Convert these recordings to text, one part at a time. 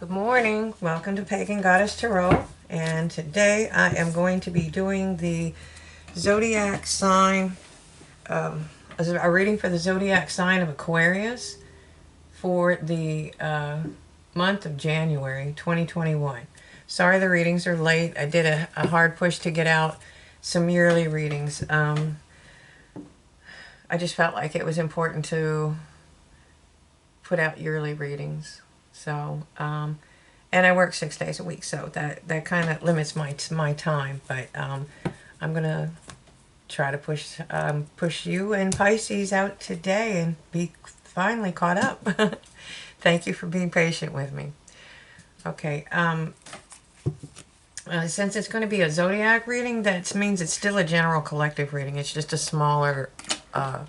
Good morning. Welcome to Pagan Goddess Tarot. And today I am going to be doing the zodiac sign, a reading for the zodiac sign of Aquarius for the month of January 2021. Sorry the readings are late. I did a hard push to get out some yearly readings. I just felt like it was important to put out yearly readings. So, and I work 6 days a week, so that kind of limits my time. But I'm gonna try to push you and Pisces out today and be finally caught up. Thank you for being patient with me. Okay. Since it's going to be a zodiac reading, that means it's still a general collective reading. It's just a smaller, amount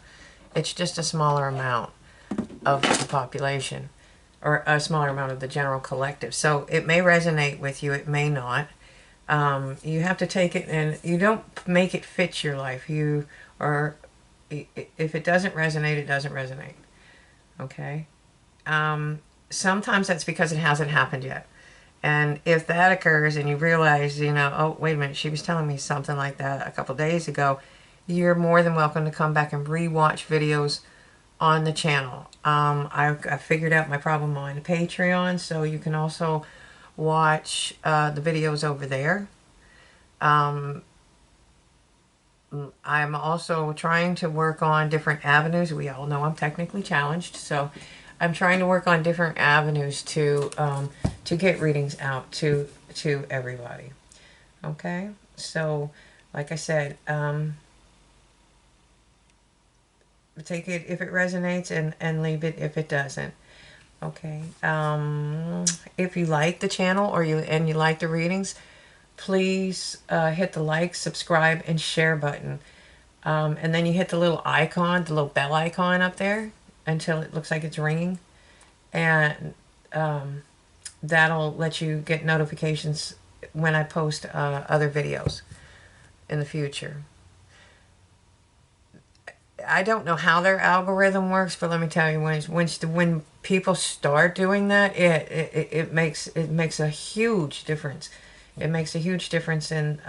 of the population, or a smaller amount of the general collective. So it may resonate with you, it may not. You have to take it, and you don't make it fit your life. If it doesn't resonate, it doesn't resonate. Okay? Sometimes that's because it hasn't happened yet. And if that occurs and you realize, oh, wait a minute, she was telling me something like that a couple days ago, you're more than welcome to come back and re-watch videos on the channel. I figured out my problem on Patreon, so you can also watch the videos over there. I'm also trying to work on different avenues. We all know I'm technically challenged, so I'm trying to work on different avenues to get readings out to everybody. Okay, so like I said, take it if it resonates, and leave it if it doesn't. Okay. If you like the channel, or you like the readings, please hit the like, subscribe, and share button. And then you hit the little icon, the little bell icon up there, until it looks like it's ringing. And that'll let you get notifications when I post other videos in the future. I don't know how their algorithm works, but let me tell you, when people start doing that, it makes a huge difference. It makes a huge difference. In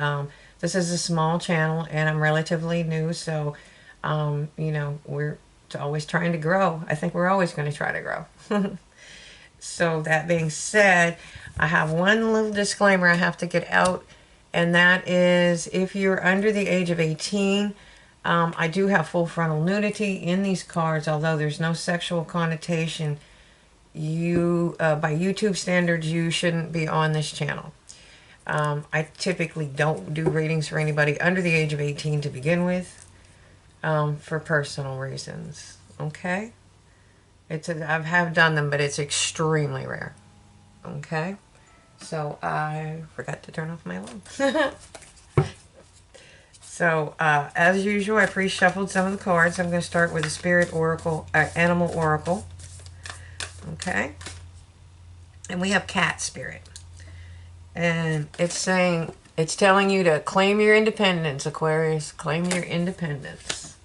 this is a small channel, and I'm relatively new, so we're always trying to grow. I think we're always going to try to grow. So that being said, I have one little disclaimer I have to get out, and that is, if you're under the age of 18, I do have full frontal nudity in these cards, although there's no sexual connotation. By YouTube standards, you shouldn't be on this channel. I typically don't do readings for anybody under the age of 18 to begin with, for personal reasons. Okay? I have done them, but it's extremely rare. Okay? So I forgot to turn off my alarm. So, as usual, I pre-shuffled some of the cards. I'm going to start with the Spirit Oracle, Animal Oracle. Okay? And we have Cat Spirit. And it's telling you to claim your independence, Aquarius. Claim your independence.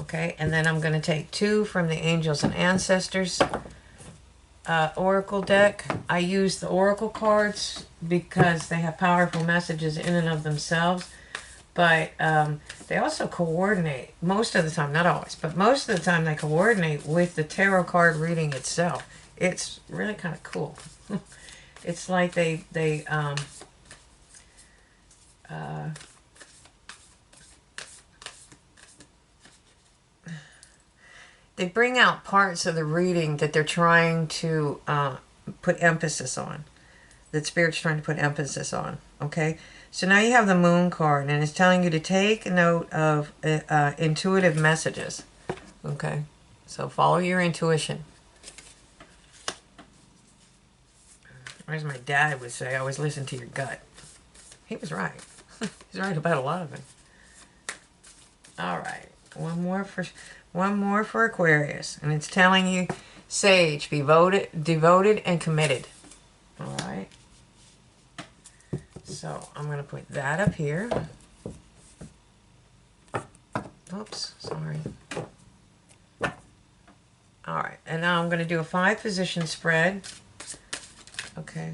Okay? And then I'm going to take 2 from the Angels and Ancestors Oracle deck. I use the Oracle cards because they have powerful messages in and of themselves. But they also coordinate, most of the time, not always, but most of the time they coordinate with the tarot card reading itself. It's really kind of cool. It's like they bring out parts of the reading that they're trying to put emphasis on, that Spirit's trying to put emphasis on, okay? So now you have the Moon card, and it's telling you to take note of intuitive messages. Okay? So follow your intuition. Or as my dad would say, always listen to your gut. He was right. He's right about a lot of it. Alright. One more for Aquarius. And it's telling you, Sage, be devoted and committed. Alright. So I'm going to put that up here. Oops, sorry. Alright, and now I'm going to do a 5-position spread Okay.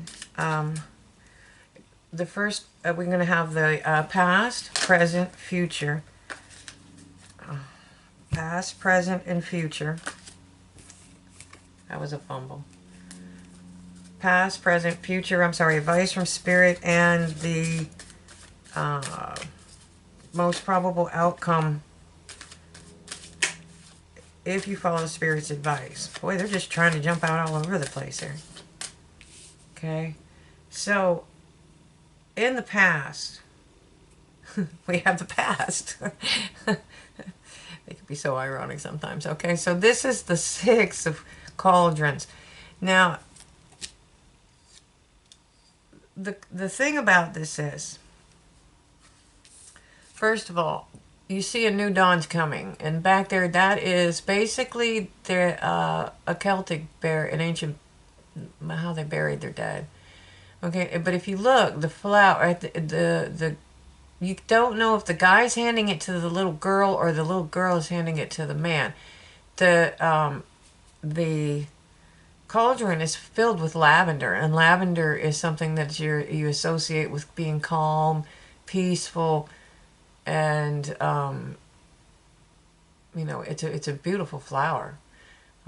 The first, we're going to have the past, present, future. Past, present, and future. That was a fumble. Past, present, future. I'm sorry, advice from spirit and the most probable outcome if you follow the spirit's advice. Boy, they're just trying to jump out all over the place here. Okay. So, in the past, we have the past. They can be so ironic sometimes. Okay, so this is the Six of Cauldrons. Now, the thing about this is, first of all, you see a new dawn's coming, and back there, that is basically a Celtic an ancient, how they buried their dead. Okay, but if you look, the flower, the you don't know if the guy's handing it to the little girl or the little girl is handing it to the man. The cauldron is filled with lavender, and lavender is something that you associate with being calm, peaceful, and it's a beautiful flower.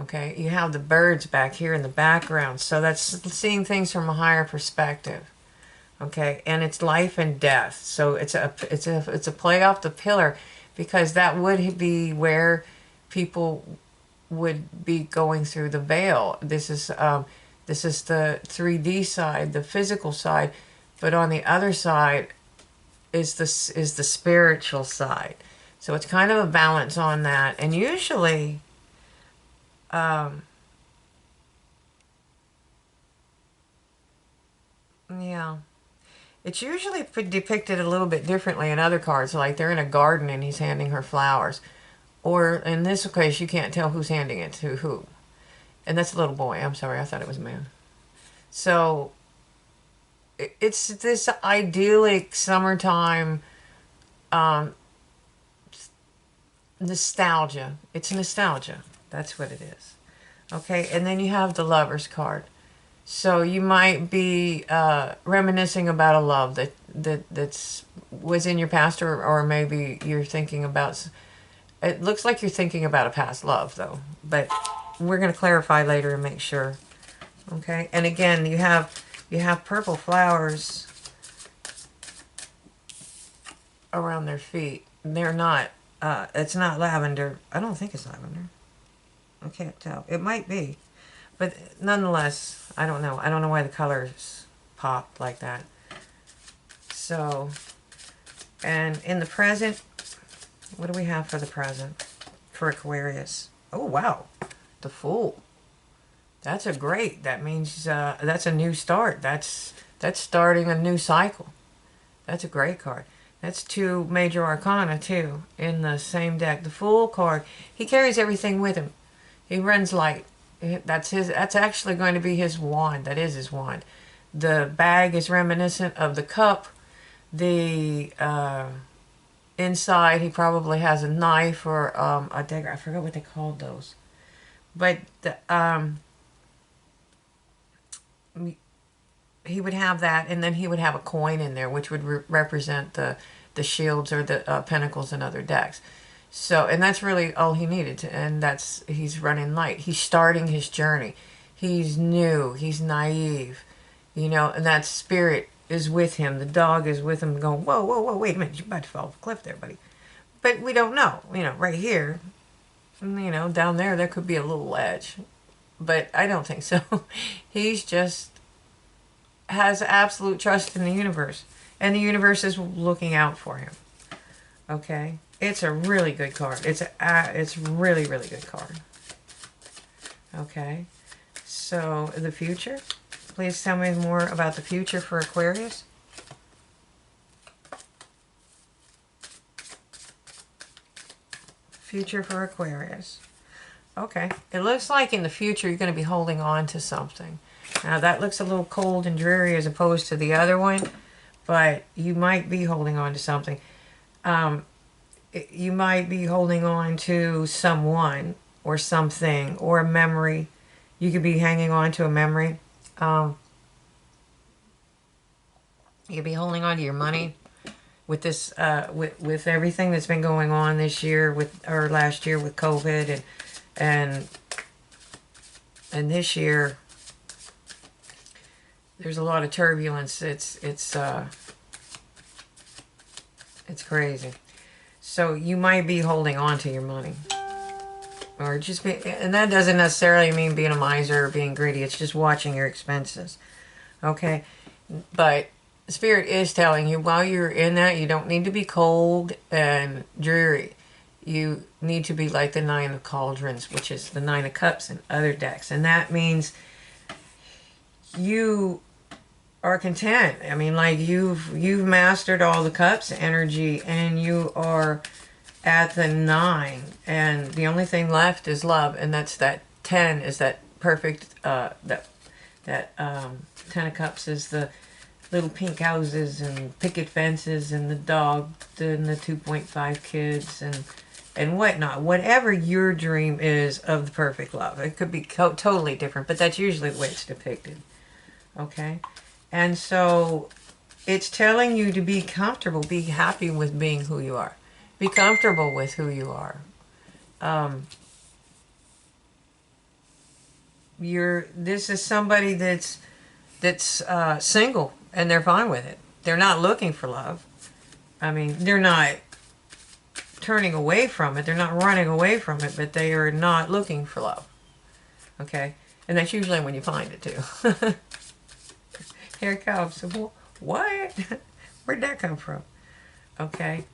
Okay, you have the birds back here in the background, so that's seeing things from a higher perspective. Okay, and it's life and death, so it's a play off the pillar, because that would be where people would be going through the veil. This is the 3D side, the physical side, but on the other side is the spiritual side. So it's kind of a balance on that, and usually, yeah. It's usually depicted a little bit differently in other cards, like they're in a garden and he's handing her flowers. Or in this case, you can't tell who's handing it to who. And that's a little boy. I'm sorry, I thought it was a man. So it's this idyllic summertime nostalgia. It's nostalgia. That's what it is. Okay, and then you have the Lover's card. So you might be reminiscing about a love that was in your past, or maybe you're thinking about. It looks like you're thinking about a past love, though. But we're going to clarify later and make sure. Okay, and again, you have purple flowers around their feet. They're not. It's not lavender. I don't think it's lavender. I can't tell. It might be. But nonetheless, I don't know. I don't know why the colors popped like that. So, and in the present, what do we have for the present? For Aquarius. Oh, wow. The Fool. That's a great. That means that's a new start. That's starting a new cycle. That's a great card. That's 2 major arcana, too, in the same deck. The Fool card, he carries everything with him. He runs light. That's actually going to be his wand. That is his wand. The bag is reminiscent of the cup. The inside, he probably has a knife or a dagger. I forgot what they called those. But he would have that, and then he would have a coin in there, which would represent the shields or the pentacles in other decks. So, and that's really all he needed, and he's running light. He's starting his journey. He's new. He's naive, and that spirit is with him. The dog is with him going, whoa, whoa, whoa, wait a minute. You're about to fall off a cliff there, buddy. But we don't know. Right here, down there could be a little ledge. But I don't think so. He's just has absolute trust in the universe. And the universe is looking out for him. Okay? It's a really good card. It's really, really good card. Okay? So, the future. Please tell me more about the future for Aquarius. Future for Aquarius. Okay. It looks like in the future you're going to be holding on to something. Now that looks a little cold and dreary as opposed to the other one, but you might be holding on to something. You might be holding on to someone or something or a memory. You could be hanging on to a memory. You'll be holding on to your money with this, with everything that's been going on this year or last year with COVID and and this year. There's a lot of turbulence. It's crazy. So you might be holding on to your money. Or just be, and that doesn't necessarily mean being a miser or being greedy. It's just watching your expenses. Okay? But Spirit is telling you while you're in that, you don't need to be cold and dreary. You need to be like the Nine of Cauldrons, which is the Nine of Cups and other decks. And that means you are content. I mean, like you've mastered all the cups energy and you are at the 9, and the only thing left is love, and that's that 10 is that perfect that 10 of cups is the little pink houses and picket fences and the dog and the 2.5 kids and whatnot. Whatever your dream is of the perfect love, it could be totally different, but that's usually the way it's depicted. Okay? And so it's telling you to be comfortable, be happy with being who you are. Be comfortable with who you are. This is somebody that's single and they're fine with it. They're not looking for love. I mean, they're not turning away from it. They're not running away from it, but they are not looking for love. Okay? And that's usually when you find it too. Here it comes. What? Where'd that come from? Okay.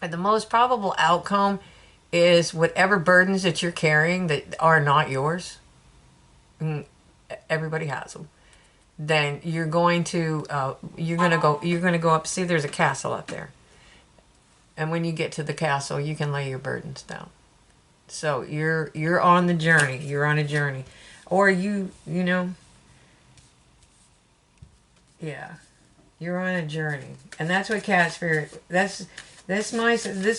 And the most probable outcome is whatever burdens that you're carrying that are not yours. Everybody has them. Then you're going to go up. See, there's a castle up there. And when you get to the castle, you can lay your burdens down. So you're on the journey. You're on a journey, or you know. Yeah, you're on a journey, and that's what Cat Spirit. This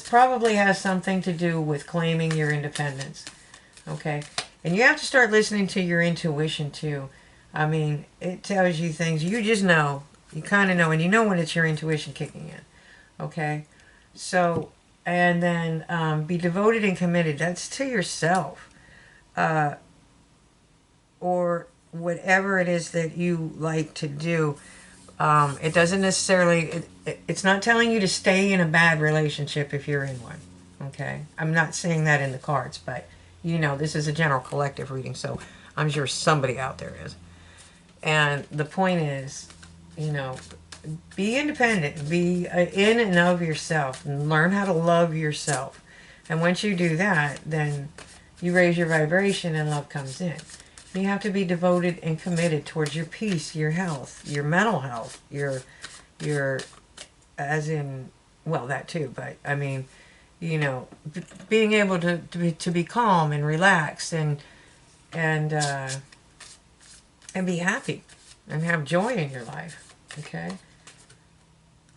probably has something to do with claiming your independence. Okay, and you have to start listening to your intuition too. I mean, it tells you things you just know. You kind of know, and you know when it's your intuition kicking in. Okay, so and then be devoted and committed. That's to yourself, or whatever it is that you like to do. It doesn't necessarily, it's not telling you to stay in a bad relationship if you're in one. Okay? I'm not saying that in the cards, but you know, this is a general collective reading, so I'm sure somebody out there is. And the point is, you know, be independent, be in and of yourself, and learn how to love yourself. And once you do that, then you raise your vibration and love comes in. You have to be devoted and committed towards your peace, your health, your mental health, your as in, well, that too, but I mean, you know, being able to be calm and relaxed and be happy and have joy in your life. Okay?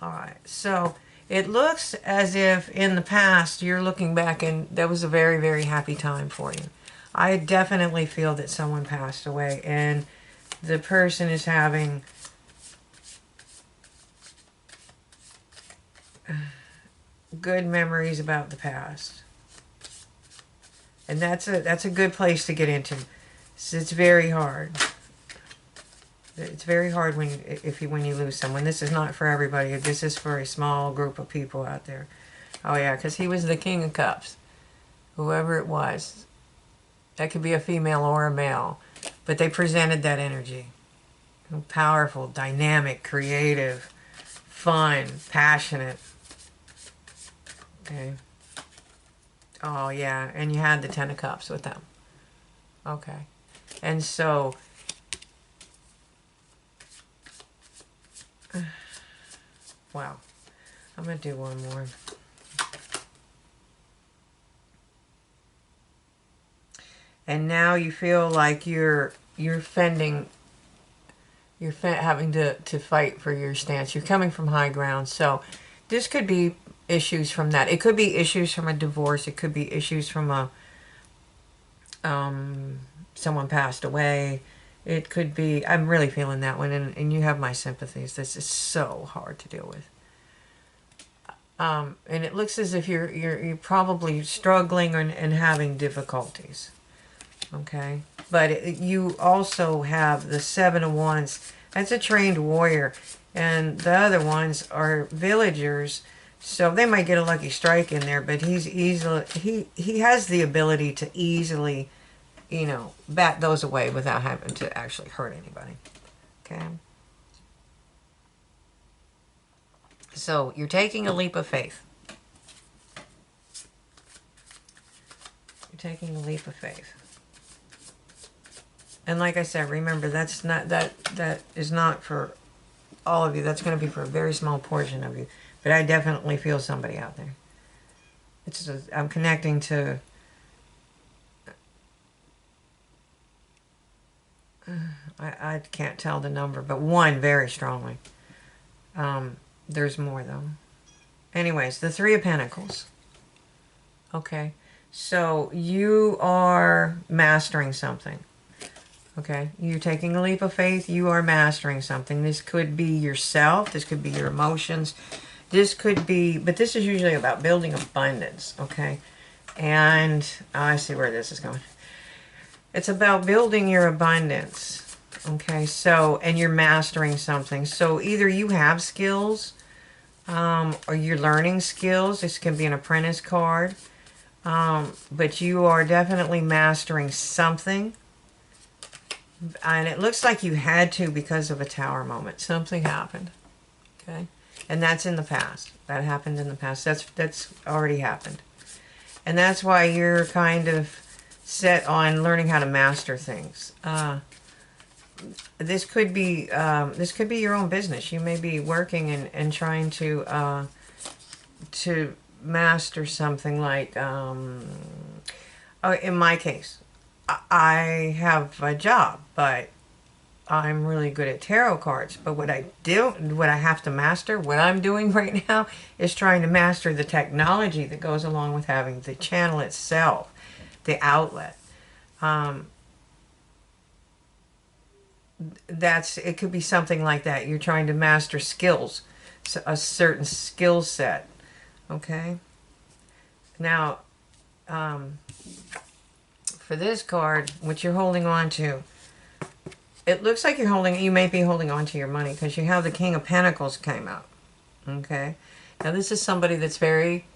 All right. So it looks as if in the past you're looking back and that was a very, very happy time for you. I definitely feel that someone passed away and the person is having good memories about the past. And that's a good place to get into. It's very hard. It's very hard when you lose someone. This is not for everybody. This is for a small group of people out there. Oh yeah, because he was the King of Cups. Whoever it was. That could be a female or a male. But they presented that energy. Powerful, dynamic, creative, fun, passionate. Okay. Oh yeah, and you had the Ten of Cups with them. Okay. And so wow. I'm going to do one more. And now you feel like you're having to fight for your stance. You're coming from high ground. So this could be issues from that. It could be issues from a divorce. It could be issues from a someone passed away. It could be, I'm really feeling that one, and you have my sympathies. This is so hard to deal with. And it looks as if you're probably struggling and having difficulties. Okay, but you also have the Seven of Wands. That's a trained warrior, and the other ones are villagers. So they might get a lucky strike in there, but he has the ability to easily, you know, bat those away without having to actually hurt anybody. Okay. So you're taking a leap of faith. You're taking a leap of faith. And like I said, remember, that is not for all of you. That's going to be for a very small portion of you. But I definitely feel somebody out there. I'm connecting to I can't tell the number, but one very strongly. There's more though. Anyways, the Three of Pentacles. Okay. So you are mastering something. Okay. You're taking a leap of faith. You are mastering something. This could be yourself. This could be your emotions. This could be, but this is usually about building abundance. Okay. And I see where this is going. It's about building your abundance. Okay. So, and you're mastering something. So either you have skills, or you're learning skills. This can be an apprentice card. But you are definitely mastering something. And it looks like you had to because of a tower moment. Something happened. Okay. And that's in the past. That happened in the past. That's already happened. And that's why you're kind of set on learning how to master things. This could be your own business. You may be working and trying to master something like, in my case, I have a job, but I'm really good at tarot cards. But what I have to master, what I'm doing right now is trying to master the technology that goes along with having the channel itself, the outlet. It could be something like that. You're trying to master skills, a certain skill set. Okay. Now, for this card, what you're holding on to, it looks like you may be holding on to your money because you have the King of Pentacles came out. Okay. Now this is somebody that's very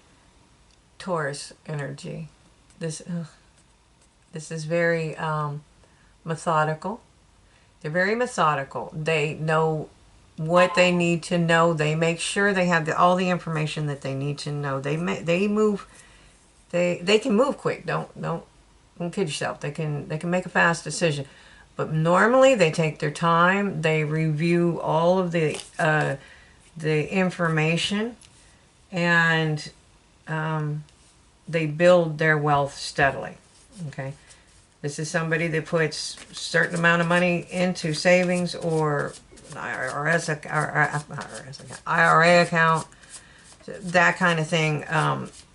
Taurus energy. This is very methodical. They're very methodical. They know what they need to know. They make sure they have all the information that they need to know. They move. They can move quick. Don't kid yourself. They can make a fast decision. But normally they take their time. They review all of the information, and they build their wealth steadily. Okay. This is somebody that puts a certain amount of money into savings or IRA account, that kind of thing,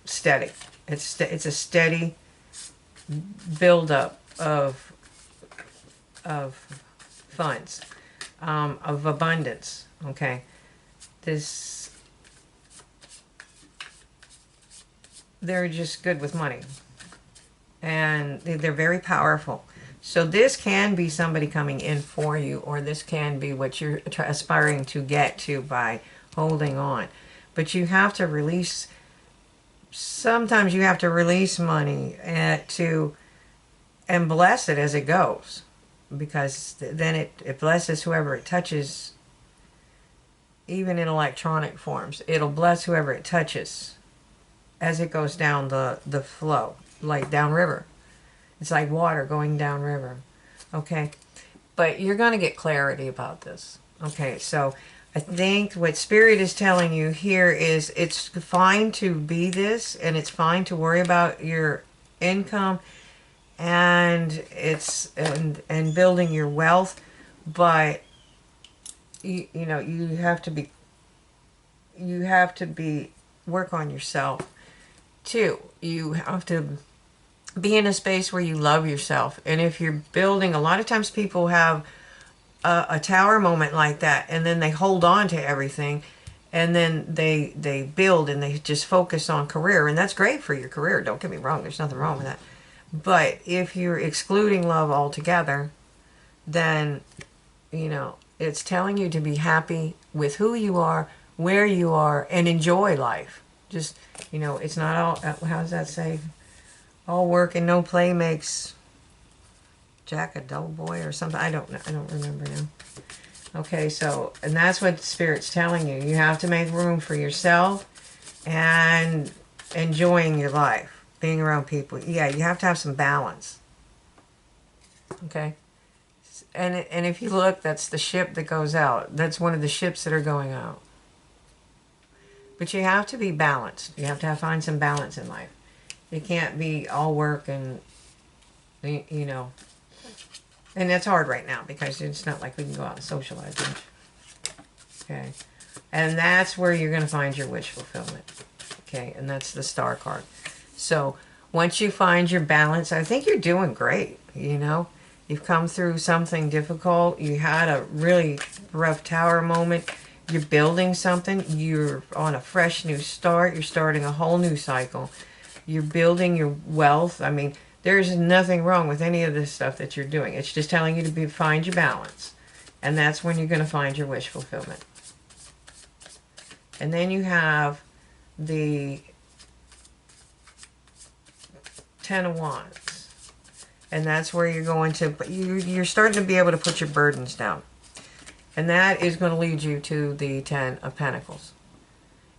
steady. It's a steady buildup of funds, of abundance. Okay, they're just good with money. And they're very powerful. So this can be somebody coming in for you, or this can be what you're aspiring to get to by holding on. But you have to release, sometimes you have to release money and bless it as it goes. Because then it blesses whoever it touches, even in electronic forms. It'll bless whoever it touches as it goes down the flow. Like downriver. It's like water going downriver. Okay. But you're going to get clarity about this. Okay. So I think what Spirit is telling you here is it's fine to be this, and it's fine to worry about your income and and building your wealth, but you have to be work on yourself too. You have to be in a space where you love yourself. And if you're building, a lot of times people have a tower moment like that, and then they hold on to everything, and then they build and they just focus on career, and that's great for your career, don't get me wrong, there's nothing wrong with that. But if you're excluding love altogether, then it's telling you to be happy with who you are, where you are, and enjoy life. Just, it's not all, how does that say, all work and no play makes Jack a dull boy or something. I don't know. I don't remember now. Okay, so, and that's what Spirit's telling you. You have to make room for yourself and enjoying your life, being around people. Yeah, you have to have some balance. Okay? And if you look, that's the ship that goes out. That's one of the ships that are going out. But you have to be balanced. You have to find some balance in life. It can't be all work and, and that's hard right now because it's not like we can go out and socialize much. Okay. And that's where you're going to find your wish fulfillment. Okay. And that's the star card. So once you find your balance, I think you're doing great. You've come through something difficult. You had a really rough tower moment. You're building something. You're on a fresh new start. You're starting a whole new cycle. You're building your wealth. I mean, there's nothing wrong with any of this stuff that you're doing. It's just telling you to find your balance. And that's when you're going to find your wish fulfillment. And then you have the Ten of Wands. And that's where you're going to, you're starting to be able to put your burdens down. And that is going to lead you to the Ten of Pentacles.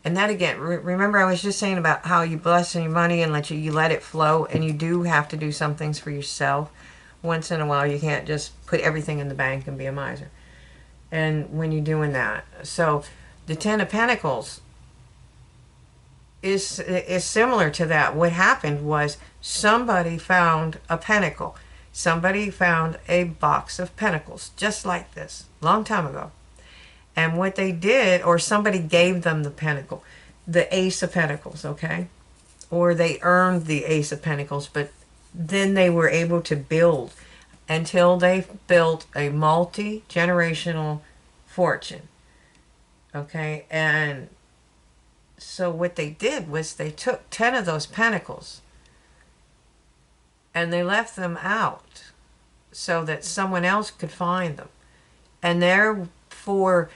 And that again, remember I was just saying about how you bless your money and you let it flow, and you do have to do some things for yourself. Once in a while, you can't just put everything in the bank and be a miser. And when you're doing that, so the Ten of Pentacles is similar to that. What happened was somebody found a pentacle. Somebody found a box of pentacles, just like this, long time ago. And what they did, or somebody gave them the pentacle, the Ace of Pentacles, okay? Or they earned the Ace of Pentacles, but then they were able to build until they built a multi-generational fortune, okay? And so what they did was they took 10 of those pentacles and they left them out so that someone else could find them. And therefore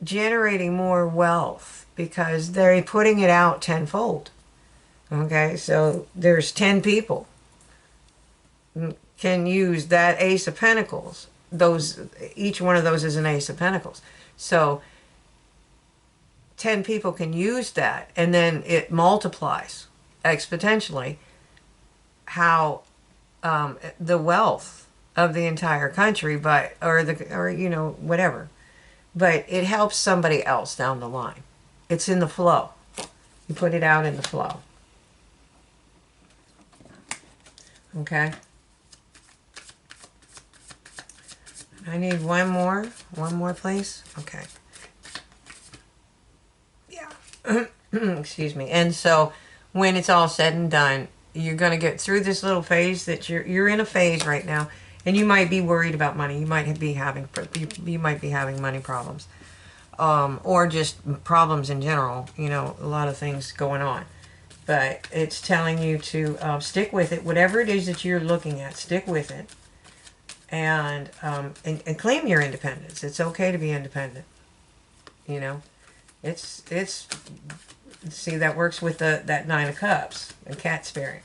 generating more wealth because they're putting it out tenfold. Okay, so there's 10 people can use that Ace of Pentacles. Each one of those is an Ace of Pentacles. So 10 people can use that, and then it multiplies exponentially how the wealth of the entire country, whatever. But it helps somebody else down the line. It's in the flow. You put it out in the flow. Okay. I need one more please. Okay. Yeah. Excuse me. And so when it's all said and done, you're going to get through this little phase that you're in a phase right now, and you might be worried about money. You might be having money problems, or just problems in general. A lot of things going on. But it's telling you to stick with it. Whatever it is that you're looking at, stick with it, and claim your independence. It's okay to be independent. It's see, that works with that Nine of Cups and Cat Spirit.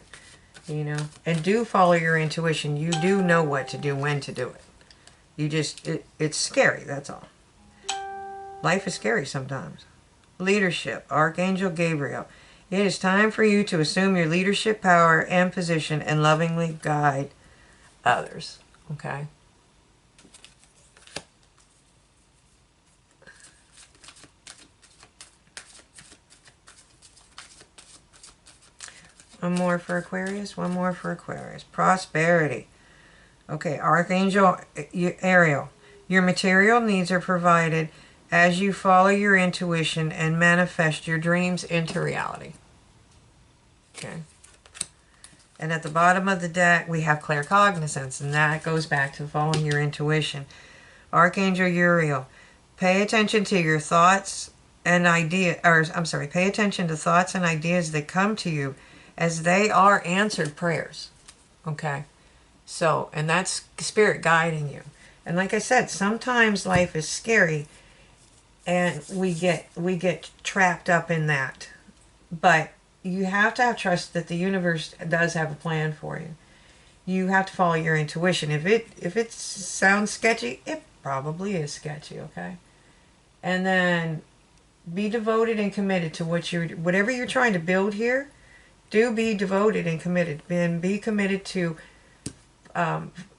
And do follow your intuition. You do know what to do, when to do it. You just it's scary. That's all. Life is scary sometimes. Leadership, Archangel Gabriel. It is time for you to assume your leadership power and position and lovingly guide others. Okay? One more for Aquarius. One more for Aquarius. Prosperity. Okay, Archangel Ariel. Your material needs are provided as you follow your intuition and manifest your dreams into reality. Okay. And at the bottom of the deck, we have claircognizance, and that goes back to following your intuition. Archangel Uriel, pay attention to your thoughts and pay attention to thoughts and ideas that come to you, as they are answered prayers. Okay? So, and that's spirit guiding you. And like I said, sometimes life is scary and we get trapped up in that. But you have to have trust that the universe does have a plan for you. You have to follow your intuition. If it sounds sketchy, it probably is sketchy, okay? And then be devoted and committed to whatever you're trying to build here. Do be devoted and committed, and be committed to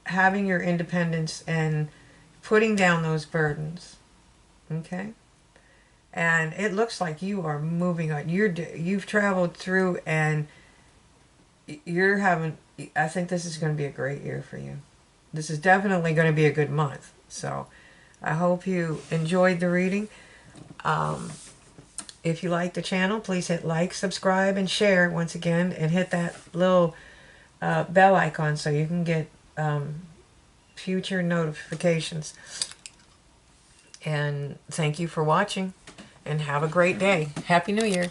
having your independence and putting down those burdens, okay? And it looks like you are moving on. You've traveled through, and you're having. I think this is going to be a great year for you. This is definitely going to be a good month. So, I hope you enjoyed the reading. If you like the channel, please hit like, subscribe, and share once again, and hit that little bell icon so you can get future notifications. And thank you for watching, and have a great day. Happy New Year.